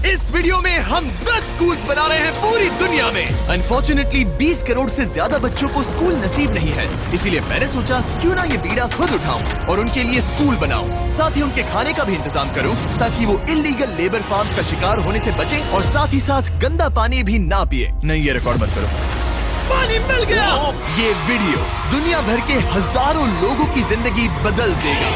इस वीडियो में हम 10 स्कूल्स बना रहे हैं पूरी दुनिया में। अनफॉर्चुनेटली 20 करोड़ से ज्यादा बच्चों को स्कूल नसीब नहीं है, इसीलिए मैंने सोचा क्यों ना ये बीड़ा खुद उठाऊं और उनके लिए स्कूल बनाऊं। साथ ही उनके खाने का भी इंतजाम करूं ताकि वो इलीगल लेबर फार्म्स का शिकार होने से बचे और साथ ही साथ गंदा पानी भी ना पिए। नहीं, ये रिकॉर्ड मत करो। पानी मिल गया। ये वीडियो दुनिया भर के हजारों लोगों की जिंदगी बदल देगा।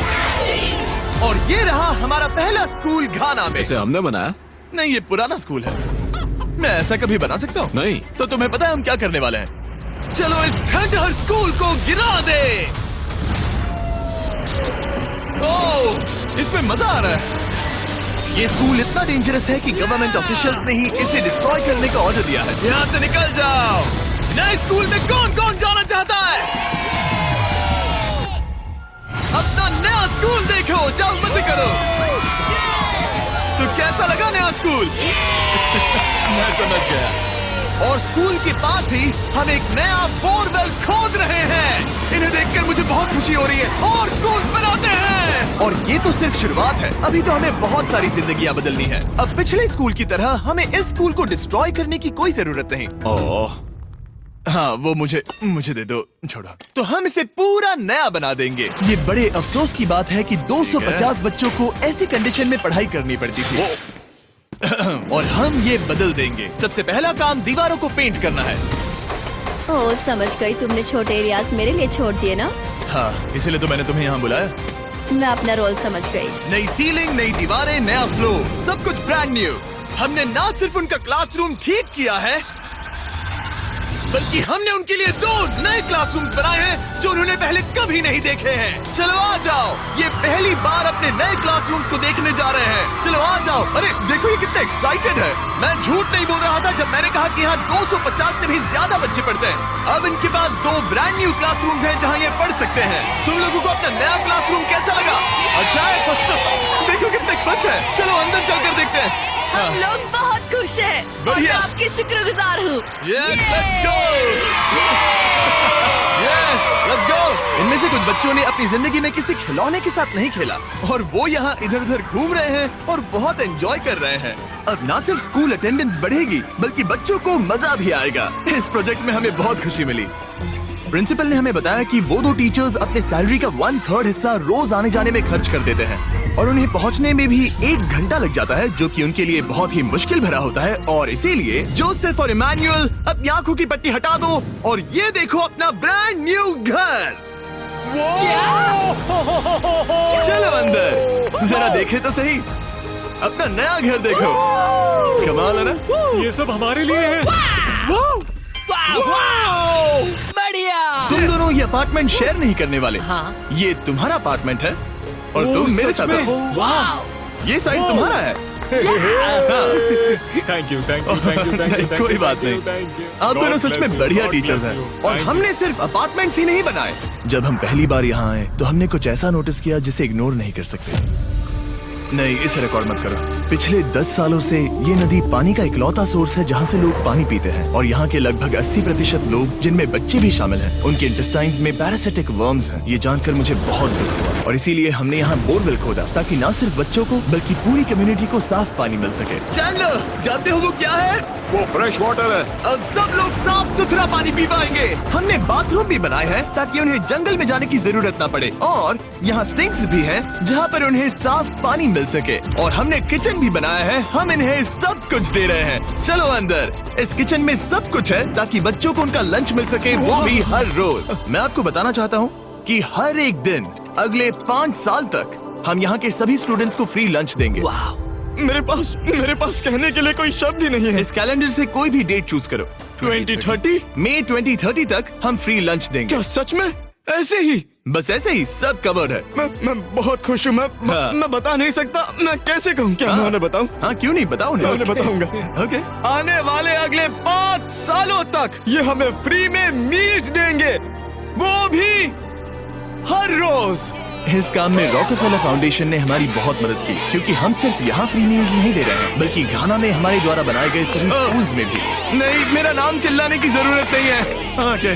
और ये रहा हमारा पहला स्कूल घाना में। इसे हमने बनाया? नहीं, ये पुराना स्कूल है। मैं ऐसा कभी बना सकता हूँ? नहीं। तो तुम्हें पता है हम क्या करने वाले हैं? चलो इस खंडहर स्कूल को गिरा दे। ओह, इसमें मजा आ रहा है। ये स्कूल इतना डेंजरस है कि गवर्नमेंट ऑफिशियल्स ने ही इसे डिस्ट्रॉय करने का ऑर्डर दिया है। यहाँ से निकल जाओ। नए स्कूल में कौन कौन जाना चाहता है? अपना नया स्कूल देखो, जाओ मत करो। तो कैसा लगा नया स्कूल? मैं समझ गया। और स्कूल के पास ही हम एक नया बोरवेल खोद रहे हैं। इन्हें देखकर मुझे बहुत खुशी हो रही है। और स्कूल बनाते हैं। और ये तो सिर्फ शुरुआत है, अभी तो हमें बहुत सारी जिंदगियां बदलनी है। अब पिछले स्कूल की तरह हमें इस स्कूल को डिस्ट्रॉय करने की कोई जरूरत नहीं। ओह, हाँ, वो मुझे दे दो, छोड़ो। तो हम इसे पूरा नया बना देंगे। ये बड़े अफसोस की बात है कि 250 बच्चों को ऐसी कंडीशन में पढ़ाई करनी पड़ती थी। और हम ये बदल देंगे। सबसे पहला काम दीवारों को पेंट करना है। ओह, समझ गई। तुमने छोटे एरियाज मेरे लिए छोड़ दिए ना? हाँ, इसीलिए तो मैंने तुम्हें यहाँ बुलाया। मैं अपना रोल समझ गई। नई सीलिंग, नई दीवारें, नया फ्लोर, सब कुछ ब्रांड न्यू। हमने ना सिर्फ उनका क्लासरूम ठीक किया है, बल्कि हमने उनके लिए 2 नए क्लासरूम्स बनाए हैं जो उन्होंने पहले कभी नहीं देखे हैं। चलो आ जाओ, ये पहली बार अपने नए क्लासरूम्स को देखने जा रहे हैं। चलो आ जाओ। अरे देखो ये कितने एक्साइटेड है। मैं झूठ नहीं बोल रहा था जब मैंने कहा कि यहाँ 250 से भी ज्यादा बच्चे पढ़ते हैं। अब इनके पास 2 ब्रांड न्यू क्लासरूम्स हैं जहाँ ये पढ़ सकते हैं। तुम लोगों को अपना नया क्लासरूम कैसा लगा? अच्छा है? देखो कितने खुश है। चलो अंदर चलकर देखते हैं। हम लोग बहुत खुश हैं और मैं बढ़िया। आपकी शुक्रगुजार हूँ। Let's go! इनमें से कुछ बच्चों ने अपनी जिंदगी में किसी खिलौने के साथ नहीं खेला और वो यहाँ इधर उधर घूम रहे हैं और बहुत एंजॉय कर रहे हैं। अब ना सिर्फ स्कूल अटेंडेंस बढ़ेगी बल्कि बच्चों को मजा भी आएगा। इस प्रोजेक्ट में हमें बहुत खुशी मिली। प्रिंसिपल ने हमें बताया कि वो 2 टीचर्स अपने सैलरी का 1/3 हिस्सा रोज आने जाने में खर्च कर देते हैं और उन्हें पहुंचने में भी 1 घंटा लग जाता है, जो कि उनके लिए बहुत ही मुश्किल भरा होता है। और इसीलिए जोसेफ और इमैनुअल अपनी आंखों की पट्टी हटा दो और ये देखो अपना ब्रांड न्यू घर। चलो अंदर जरा देखे तो सही, अपना नया घर देखो। कमाल है ना? ये सब हमारे लिए है। बढ़िया। तुम दोनों ये अपार्टमेंट शेयर नहीं करने वाले। हाँ। ये तुम्हारा अपार्टमेंट है और तुम मेरे साथ हो। ये साइड तुम्हारा है। Thank you. कोई बात नहीं। आप दोनों सच में बढ़िया टीचर्स हैं। और हमने सिर्फ अपार्टमेंट्स ही नहीं बनाए। जब हम पहली बार यहाँ आए तो हमने कुछ ऐसा नोटिस किया जिसे इग्नोर नहीं कर सकते। नहीं, इसे रिकॉर्ड मत करो। पिछले 10 सालों से ये नदी पानी का इकलौता सोर्स है जहाँ से लोग पानी पीते हैं और यहाँ के लगभग 80% लोग, जिनमें बच्चे भी शामिल हैं, उनके इंटेस्टाइन्स में पैरासिटिक वर्म्स हैं। ये जानकर मुझे बहुत दुख हुआ और इसीलिए हमने यहाँ बोरवेल खोदा ताकि न सिर्फ बच्चों को बल्कि पूरी कम्युनिटी को साफ पानी मिल सके। चैंडलर, जानते हो वो क्या है? वो फ्रेश वाटर है। अब सब लोग साफ सुथरा पानी पी पाएंगे। हमने बाथरूम भी बनाए हैं ताकि उन्हें जंगल में जाने की जरूरत ना पड़े और यहाँ सिंक्स भी हैं जहाँ पर उन्हें साफ पानी मिल सके। और हमने किचन भी बनाया है। हम इन्हें सब कुछ दे रहे हैं। चलो अंदर। इस किचन में सब कुछ है ताकि बच्चों को उनका लंच मिल सके, वो भी हर रोज। मैं आपको बताना चाहता हूँ कि हर एक दिन अगले 5 साल तक हम यहाँ के सभी स्टूडेंट्स को फ्री लंच देंगे। मेरे पास कहने के लिए कोई शब्द ही नहीं है। इस कैलेंडर से कोई भी डेट चूज करो। 2030? मई 2030 तक हम फ्री लंच देंगे। क्या सच में? ऐसे ही? बस ऐसे ही, सब कवर्ड है। मैं बहुत खुश हूँ। मैं बता नहीं सकता। मैं कैसे कहूँ? क्या मैं उन्हें बताऊँ? हाँ, क्यों नहीं, बताओ उन्हें। मैं उन्हें बताऊंगा। ओके। आने वाले अगले 5 सालों तक ये हमें फ्री में मील्स देंगे, वो भी हर रोज। इस काम में रॉकफेलर फाउंडेशन ने हमारी बहुत मदद की क्योंकि हम सिर्फ यहाँ फ्री मील्स नहीं दे रहे हैं बल्कि घाना में हमारे द्वारा बनाए गए सभी स्कूल्स में भी। नहीं, मेरा नाम चिल्लाने की जरूरत नहीं है। Okay,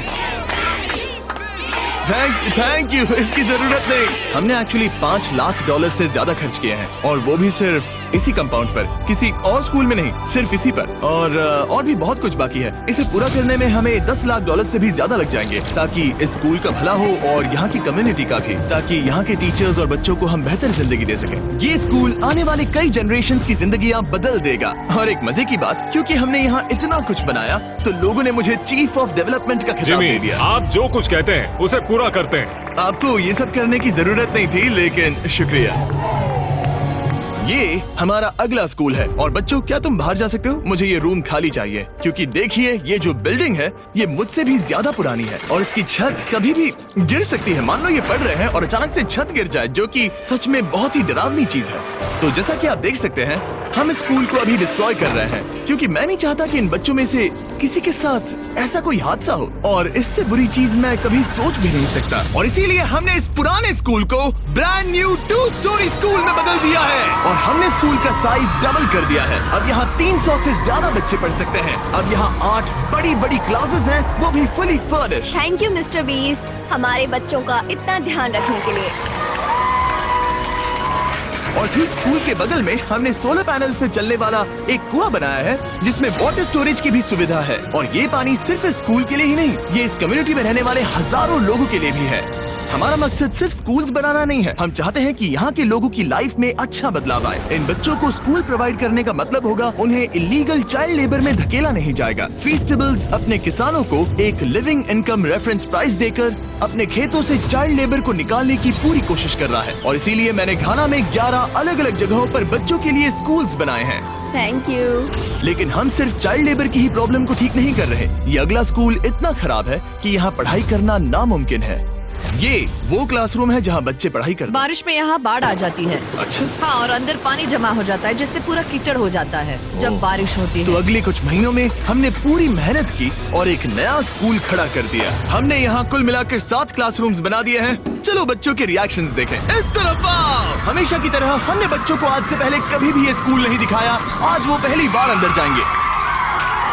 thank you. इसकी जरूरत नहीं। हमने एक्चुअली $5 लाख से ज्यादा खर्च किए हैं और वो भी सिर्फ इसी कंपाउंड पर, किसी और स्कूल में नहीं, सिर्फ इसी पर। और भी बहुत कुछ बाकी है। इसे पूरा करने में हमें $10 लाख से भी ज्यादा लग जाएंगे, ताकि इस स्कूल का भला हो और यहाँ की कम्युनिटी का भी, ताकि यहाँ के टीचर्स और बच्चों को हम बेहतर जिंदगी दे सकें। ये स्कूल आने वाले कई जनरेशंस की जिंदगियाँ बदल देगा। और एक मजे की बात, क्योंकि हमने यहाँ इतना कुछ बनाया, तो लोगों ने मुझे चीफ ऑफ डेवलपमेंट का खिताब दे जिमी, दिया। आप जो कुछ कहते हैं उसे पूरा करते हैं। आपको ये सब करने की जरूरत नहीं थी, लेकिन शुक्रिया। ये हमारा अगला स्कूल है। और बच्चों, क्या तुम बाहर जा सकते हो? मुझे ये रूम खाली चाहिए, क्योंकि देखिए ये जो बिल्डिंग है ये मुझसे भी ज्यादा पुरानी है और इसकी छत कभी भी गिर सकती है। मान लो ये पढ़ रहे हैं और अचानक से छत गिर जाए, जो कि सच में बहुत ही डरावनी चीज है। तो जैसा कि आप देख सकते हैं, हम इस स्कूल को अभी डिस्ट्रॉय कर रहे हैं, क्योंकि मैं नहीं चाहता कि इन बच्चों में से किसी के साथ ऐसा कोई हादसा हो, और इससे बुरी चीज मैं कभी सोच भी नहीं सकता। और इसीलिए हमने इस पुराने स्कूल को ब्रांड न्यू 2 स्टोरी स्कूल में बदल दिया है और हमने स्कूल का साइज डबल कर दिया है। अब यहाँ 300 से ज्यादा बच्चे पढ़ सकते हैं। अब यहाँ 8 बड़ी बड़ी क्लासेस हैं, वो भी fully furnished. Thank you mister beast, हमारे बच्चों का इतना ध्यान रखने के लिए। और ठीक स्कूल के बगल में हमने सोलर पैनल से चलने वाला एक कुआं बनाया है, जिसमें वाटर स्टोरेज की भी सुविधा है। और ये पानी सिर्फ इस स्कूल के लिए ही नहीं, ये इस कम्युनिटी में रहने वाले हजारों लोगों के लिए भी है। हमारा मकसद सिर्फ स्कूल्स बनाना नहीं है, हम चाहते हैं कि यहाँ के लोगों की लाइफ में अच्छा बदलाव आए। इन बच्चों को स्कूल प्रोवाइड करने का मतलब होगा उन्हें इलीगल चाइल्ड लेबर में धकेला नहीं जाएगा। फीस्टेबल्स अपने किसानों को एक लिविंग इनकम रेफरेंस प्राइस देकर अपने खेतों से चाइल्ड लेबर को निकालने की पूरी कोशिश कर रहा है। और इसीलिए मैंने घाना में 11 अलग अलग जगहों पर बच्चों के लिए स्कूल्स बनाए हैं। Thank you. लेकिन हम सिर्फ चाइल्ड लेबर की ही प्रॉब्लम को ठीक नहीं कर रहे। ये अगला स्कूल इतना खराब है कि यहाँ पढ़ाई करना नामुमकिन है। ये वो क्लासरूम है जहाँ बच्चे पढ़ाई करते हैं। बारिश में यहाँ बाढ़ आ जाती है। अच्छा, हाँ, और अंदर पानी जमा हो जाता है, जिससे पूरा कीचड़ हो जाता है जब बारिश होती तो है। अगले कुछ महीनों में हमने पूरी मेहनत की और एक नया स्कूल खड़ा कर दिया। हमने यहाँ कुल मिलाकर 7 क्लासरूम्स बना दिए हैं। चलो बच्चों के रिएक्शंस देखें। इस तरफ आओ। हमेशा की तरह हमने बच्चों को आज से पहले कभी भी ये स्कूल नहीं दिखाया। आज वो पहली बार अंदर जाएंगे।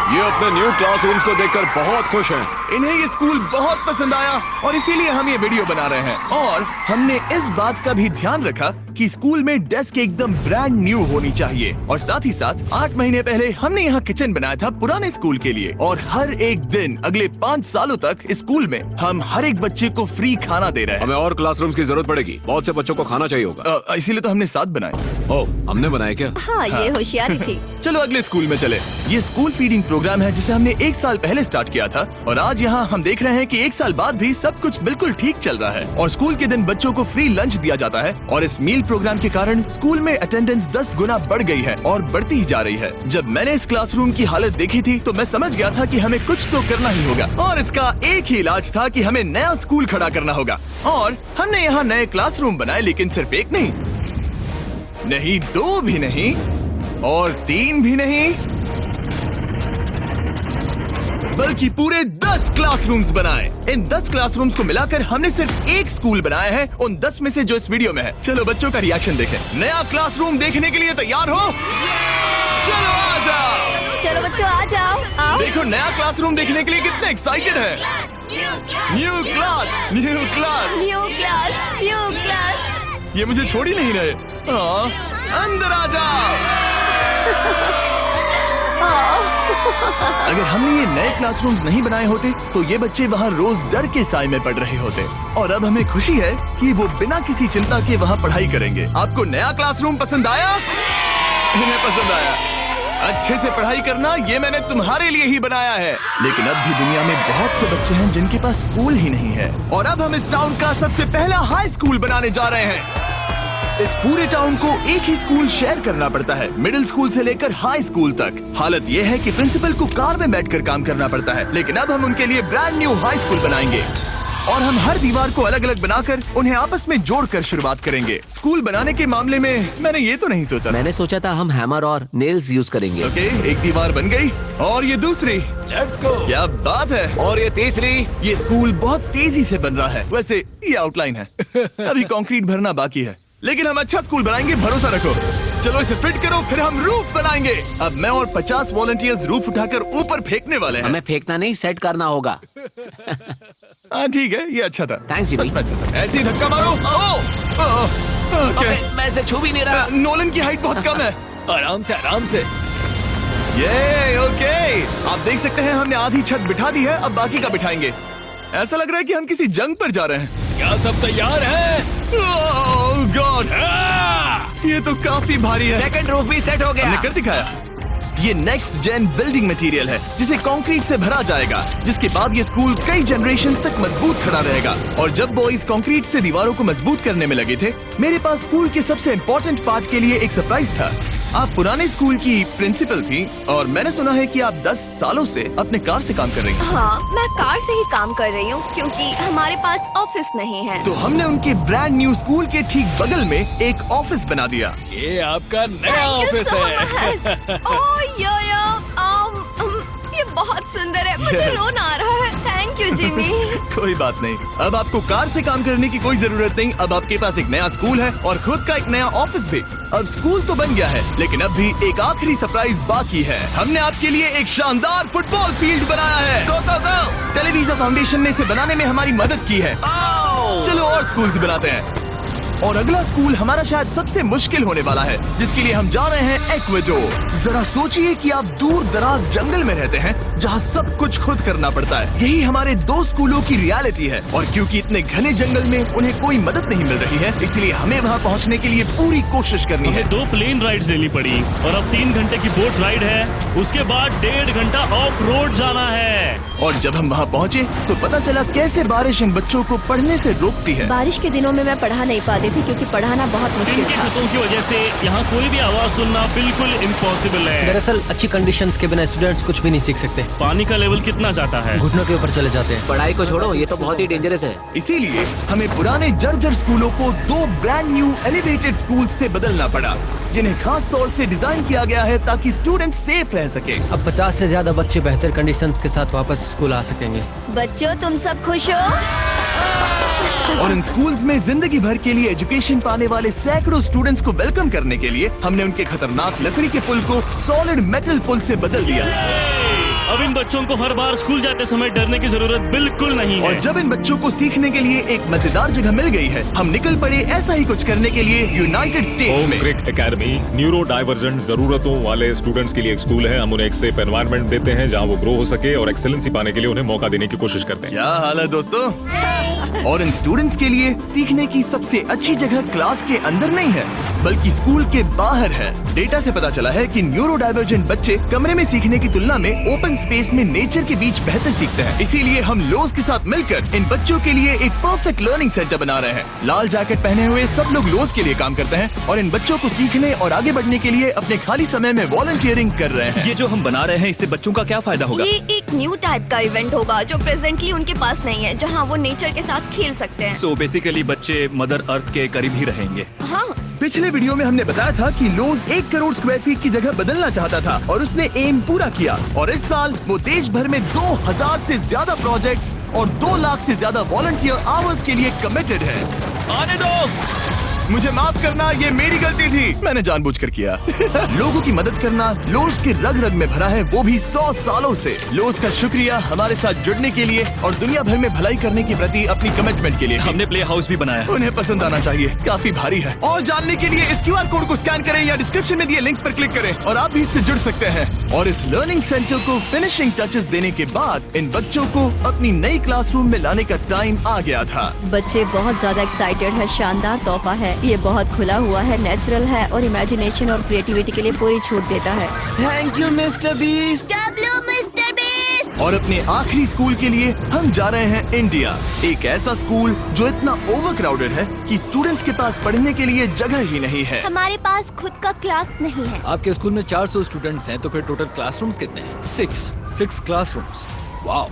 ये अपने न्यू क्लासरूम्स को देखकर बहुत खुश हैं। इन्हें ये स्कूल बहुत पसंद आया और इसीलिए हम ये वीडियो बना रहे हैं। और हमने इस बात का भी ध्यान रखा कि स्कूल में डेस्क एकदम ब्रांड न्यू होनी चाहिए। और साथ ही साथ 8 महीने पहले हमने यहाँ किचन बनाया था पुराने स्कूल के लिए। और हर एक दिन अगले 5 सालों तक स्कूल में हम हर एक बच्चे को फ्री खाना दे रहे हैं। हमें और क्लासरूम्स की जरूरत पड़ेगी। बहुत से बच्चों को खाना चाहिए होगा। इसीलिए तो हमने 7 बनाए। ओह, हमने बनाए क्या? हाँ, ये होशियारी थी। चलो अगले स्कूल में चले। ये स्कूल फीडिंग प्रोग्राम है जिसे हमने 1 साल पहले स्टार्ट किया था। और आज यहाँ हम देख रहे हैं कि 1 साल बाद भी सब कुछ बिल्कुल ठीक चल रहा है। और स्कूल के दिन बच्चों को फ्री लंच दिया जाता है। और इस मील प्रोग्राम के कारण स्कूल में अटेंडेंस 10 गुना बढ़ गई है और बढ़ती ही जा रही है। जब मैंने इस क्लासरूम की हालत देखी थी तो मैं समझ गया था कि हमें कुछ तो करना ही होगा। और इसका एक ही इलाज था कि हमें नया स्कूल खड़ा करना होगा। और हमने यहाँ नए क्लासरूम बनाए, लेकिन सिर्फ 1 नहीं, 2 भी नहीं, और 3 भी नहीं, बल्कि पूरे 10 क्लासरूम्स बनाए। इन 10 क्लासरूम्स को मिलाकर हमने सिर्फ एक स्कूल बनाया है, उन 10 में से जो इस वीडियो में है। चलो बच्चों का रिएक्शन देखें। नया क्लासरूम देखने के लिए तैयार हो? चलो आ जाओ। चलो बच्चों आ जाओ, आओ। देखो नया क्लासरूम देखने के लिए कितने एक्साइटेड है। New class, new class. New class, new class. ये मुझे छोड़ ही नहीं रहे। हाँ, अंदर आ जाओ। अगर हमने ये नए क्लासरूम्स नहीं बनाए होते तो ये बच्चे वहाँ रोज डर के साए में पढ़ रहे होते। और अब हमें खुशी है कि वो बिना किसी चिंता के वहाँ पढ़ाई करेंगे। आपको नया क्लासरूम पसंद आया? इन्हें पसंद आया। अच्छे से पढ़ाई करना ये मैंने तुम्हारे लिए ही बनाया है। लेकिन अब भी दुनिया में बहुत से बच्चे हैं जिनके पास स्कूल ही नहीं है। और अब हम इस टाउन का सबसे पहला हाई स्कूल बनाने जा रहे हैं। इस पूरे टाउन को एक ही स्कूल शेयर करना पड़ता है, मिडिल स्कूल से लेकर हाई स्कूल तक। हालत ये है कि प्रिंसिपल को कार में बैठकर काम करना पड़ता है। लेकिन अब हम उनके लिए ब्रांड न्यू हाई स्कूल बनाएंगे। और हम हर दीवार को अलग अलग बनाकर उन्हें आपस में जोड़कर शुरुआत करेंगे। स्कूल बनाने के मामले में मैंने ये तो नहीं सोचा। मैंने सोचा था हम हैमर और नेल्स यूज करेंगे। ओके, एक दीवार बन गई और ये दूसरी। Let's go. क्या बात है। और ये तीसरी। ये स्कूल बहुत तेजी से बन रहा है। वैसे ये आउटलाइन है, अभी कंक्रीट भरना बाकी है, लेकिन हम अच्छा स्कूल बनाएंगे, भरोसा रखो। चलो इसे फिट करो, फिर हम रूफ बनाएंगे। अब मैं और 50 वॉलंटियर्स रूफ उठाकर ऊपर फेंकने वाले हैं। हमें फेंकना नहीं, सेट करना होगा। हाँ ठीक है, ये अच्छा था। Thanks, Jimmy. सच में अच्छा था। ऐसे ही धक्का मारो। ओह! ओह! Okay. मैं इसे छू भी नहीं रहा। नोलन की हाइट बहुत कम है। आराम से आराम से। ये ओके, आप देख सकते हैं हमने आधी छत बिठा दी है, अब बाकी का बिठाएंगे। ऐसा लग रहा है कि हम किसी जंग पर जा रहे हैं। क्या सब तैयार है? ओह गॉड, ये तो काफी भारी है। सेकंड रूफ भी सेट हो हमने गया। कर दिखाया। ये नेक्स्ट जेन बिल्डिंग मटेरियल है जिसे कंक्रीट से भरा जाएगा, जिसके बाद ये स्कूल कई जनरेशन तक मजबूत खड़ा रहेगा। और जब बॉयज कंक्रीट से दीवारों को मजबूत करने में लगे थे, मेरे पास स्कूल के सबसे इम्पोर्टेंट पार्ट के लिए एक सरप्राइज था। आप पुराने स्कूल की प्रिंसिपल थी और मैंने सुना है कि आप 10 सालों से अपने कार से काम कर रही हैं। हाँ, मैं कार से ही काम कर रही हूँ क्योंकि हमारे पास ऑफिस नहीं है। तो हमने उनके ब्रांड न्यू स्कूल के ठीक बगल में एक ऑफिस बना दिया। ये आपका नया ऑफिस है। ये बहुत सुंदर है, मुझे रोना आ रहा है। Thank you Jimmy. कोई बात नहीं, अब आपको कार से काम करने की कोई जरूरत नहीं। अब आपके पास एक नया स्कूल है और खुद का एक नया ऑफिस भी। अब स्कूल तो बन गया है, लेकिन अब भी एक आखिरी सरप्राइज बाकी है। हमने आपके लिए एक शानदार फुटबॉल फील्ड बनाया है। गो गो गो। टेलीविजन फाउंडेशन ने इसे बनाने में हमारी मदद की है। चलो और स्कूल्स बनाते हैं। और अगला स्कूल हमारा शायद सबसे मुश्किल होने वाला है, जिसके लिए हम जा रहे हैं एक्वाडोर। जरा सोचिए कि आप दूर दराज जंगल में रहते हैं जहाँ सब कुछ खुद करना पड़ता है। यही हमारे 2 स्कूलों की रियलिटी है। और क्योंकि इतने घने जंगल में उन्हें कोई मदद नहीं मिल रही है, इसलिए हमें वहाँ पहुँचने के लिए पूरी कोशिश करनी है। हमें 2 प्लेन राइड्स लेनी पड़ी और अब 3 घंटे की बोट राइड है। उसके बाद 1.5 घंटा ऑफ रोड जाना है। और जब हम वहाँ पहुँचे तो पता चला कैसे बारिश इन बच्चों को पढ़ने से रोकती है। बारिश के दिनों में मैं पढ़ा नहीं पाती थी क्योंकि पढ़ाना बहुत मुश्किल इनके था। छतों की वजह से यहाँ कोई भी आवाज सुनना बिल्कुल इम्पॉसिबल है। दरअसल अच्छी कंडीशंस के बिना स्टूडेंट्स कुछ भी नहीं सीख सकते। पानी का लेवल कितना जाता है? घुटनों के ऊपर चले जाते हैं। पढ़ाई को छोड़ो, ये तो बहुत ही डेंजरस है। इसीलिए हमें पुराने जर्जर स्कूलों को 2 ब्रांड न्यू एलिवेटेड स्कूल से बदलना पड़ा, जिन्हें खास तौर से डिजाइन किया गया है ताकि स्टूडेंट सेफ रह सके। अब 50 से ज्यादा बच्चे बेहतर कंडीशंस के साथ वापस स्कूल आ सकेंगे। बच्चों, तुम सब खुश हो? और इन स्कूल्स में जिंदगी भर के लिए एजुकेशन पाने वाले सैकड़ों स्टूडेंट्स को वेलकम करने के लिए हमने उनके खतरनाक लकड़ी के पुल को सॉलिड मेटल पुल से बदल दिया। अब इन बच्चों को हर बार स्कूल जाते समय डरने की जरूरत बिल्कुल नहीं है। और जब इन बच्चों को सीखने के लिए एक मजेदार जगह मिल गई है, हम निकल पड़े ऐसा ही कुछ करने के लिए यूनाइटेड स्टेट्स होम में। क्रिक एकेडमी न्यूरो डाइवर्जेंट जरूरतों वाले स्टूडेंट्स के लिए एक स्कूल है। हम उन्हें एक सेफ एनवायरनमेंट देते हैं जहां वो ग्रो हो सके और एक्सेलेंसी पाने के लिए उन्हें मौका देने की कोशिश करते हैं। क्या हाल है दोस्तों? और इन स्टूडेंट्स के लिए सीखने की सबसे अच्छी जगह क्लास के अंदर नहीं है, बल्कि स्कूल के बाहर है। डेटा से पता चला है कि न्यूरो डाइवर्जेंट बच्चे कमरे में सीखने की तुलना में ओपन स्पेस में नेचर के बीच बेहतर सीखते हैं। इसीलिए हम लोज के साथ मिलकर इन बच्चों के लिए एक परफेक्ट लर्निंग सेंटर बना रहे हैं। लाल जैकेट पहने हुए सब लोग लोज के लिए काम करते हैं और इन बच्चों को सीखने और आगे बढ़ने के लिए अपने खाली समय में वॉलंटियरिंग कर रहे हैं। ये जो हम बना रहे हैं, इससे बच्चों का क्या फायदा होगा? ये एक न्यू टाइप का इवेंट होगा जो प्रेजेंटली उनके पास नहीं है, जहाँ वो नेचर के साथ खेल सकते हैं। सो बेसिकली बच्चे मदर अर्थ के करीब ही रहेंगे। हाँ, पिछले वीडियो में हमने बताया था कि लोज 1 करोड़ स्क्वायर फीट की जगह बदलना चाहता था और उसने एम पूरा किया। और इस साल वो देश भर में 2000 से ज्यादा प्रोजेक्ट्स और 2 लाख से ज्यादा वॉलंटियर आवर्स के लिए कमिटेड है। आने दो। मुझे माफ करना, ये मेरी गलती थी, मैंने जानबूझकर किया। लोगों की मदद करना लोज के रग रग में भरा है, वो भी 100 सालों से। लोज का शुक्रिया हमारे साथ जुड़ने के लिए और दुनिया भर में भलाई करने के प्रति अपनी कमिटमेंट के लिए। हमने प्ले हाउस भी बनाया। उन्हें पसंद आना चाहिए, काफी भारी है। और जानने के लिए इस QR कोड को स्कैन करें या डिस्क्रिप्शन में दिए लिंक पर क्लिक करें और आप भी इससे जुड़ सकते हैं। और इस लर्निंग सेंटर को फिनिशिंग टचेस देने के बाद इन बच्चों को अपनी नई क्लासरूम में लाने का टाइम आ गया था। बच्चे बहुत ज्यादा एक्साइटेड है। शानदार तोहफा है, ये बहुत खुला हुआ है, नेचुरल है और इमेजिनेशन और क्रिएटिविटी के लिए पूरी छूट देता है। Thank you mister beast. और अपने आखिरी स्कूल के लिए हम जा रहे हैं इंडिया। एक ऐसा स्कूल जो इतना ओवरक्राउडेड है कि स्टूडेंट्स के पास पढ़ने के लिए जगह ही नहीं है। हमारे पास खुद का क्लास नहीं है। आपके स्कूल में 400 स्टूडेंट्स हैं, तो फिर टोटल क्लासरूम्स कितने हैं? 6 क्लासरूम्स। वाओ।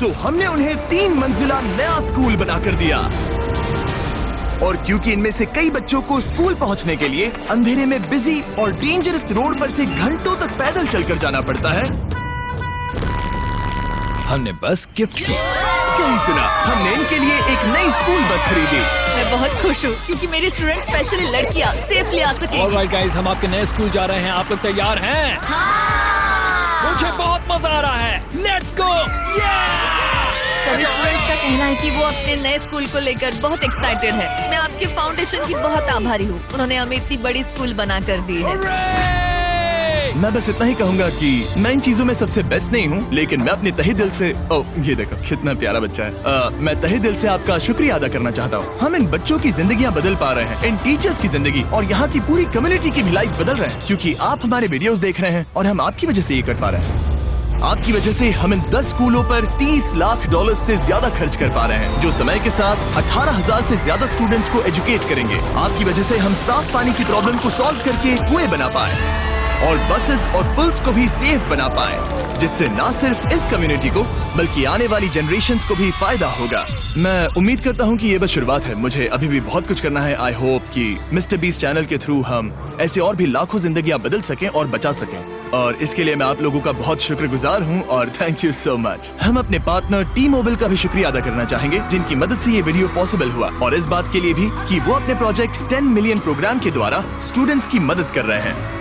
तो हमने उन्हें 3 मंजिला नया स्कूल बनाकर दिया। और क्योंकि इनमें से कई बच्चों को स्कूल पहुंचने के लिए अंधेरे में बिजी और डेंजरस रोड पर से घंटों तक पैदल चलकर जाना पड़ता है, हमने बस गिफ्ट की। सही सुना, हमने इनके लिए एक नई स्कूल बस खरीदी। मैं बहुत खुश हूँ क्योंकि मेरे स्टूडेंट स्पेशली लड़कियाँ सेफली आ सकेंगी। ऑलराइट गाइस, हम आपके नए स्कूल जा रहे हैं। आप लोग तैयार हैं? हाँ। मुझे बहुत मजा आ रहा है। Let's go. सभी स्टूडेंट्स का कहना है कि वो अपने नए स्कूल को लेकर बहुत एक्साइटेड है। मैं आपके फाउंडेशन की बहुत आभारी हूँ, उन्होंने हमें इतनी बड़ी स्कूल बना कर दी है। मैं बस इतना ही कहूंगा कि मैं इन चीजों में सबसे बेस्ट नहीं हूँ, लेकिन मैं अपने तहे दिल से ये देखो कितना प्यारा बच्चा है। मैं तहे दिल से आपका शुक्रिया अदा करना चाहता हूँ। हम इन बच्चों की जिंदगियाँ बदल पा रहे हैं, इन टीचर्स की जिंदगी और यहाँ की पूरी कम्युनिटी की भी लाइफ बदल रहे हैं, क्योंकि आप हमारे वीडियोस देख रहे हैं और हम आपकी वजह से ये कर पा रहे हैं। आपकी वजह से हम इन 10 स्कूलों पर $30 लाख से ज्यादा खर्च कर पा रहे हैं, जो समय के साथ 18,000 से ज्यादा स्टूडेंट्स को एजुकेट करेंगे। आपकी वजह से हम साफ पानी की प्रॉब्लम को सॉल्व करके कुएं बना पाए और बसेस और पुल्स को भी सेफ बना पाए, जिससे न सिर्फ इस कम्युनिटी को बल्कि आने वाली जनरेशंस को भी फायदा होगा। मैं उम्मीद करता हूँ कि ये बस शुरुआत है, मुझे अभी भी बहुत कुछ करना है। आई होप कि मिस्टर बीस्ट चैनल के थ्रू हम ऐसे और भी लाखों जिंदगियां बदल सकें और बचा सकें, और इसके लिए मैं आप लोगों का बहुत शुक्रगुजार हूँ और थैंक यू सो मच। हम अपने पार्टनर टी मोबाइल का भी शुक्रिया अदा करना चाहेंगे, जिनकी मदद से ये वीडियो पॉसिबल हुआ, और इस बात के लिए भी कि वो अपने प्रोजेक्ट 10 मिलियन प्रोग्राम के द्वारा स्टूडेंट्स की मदद कर रहे हैं।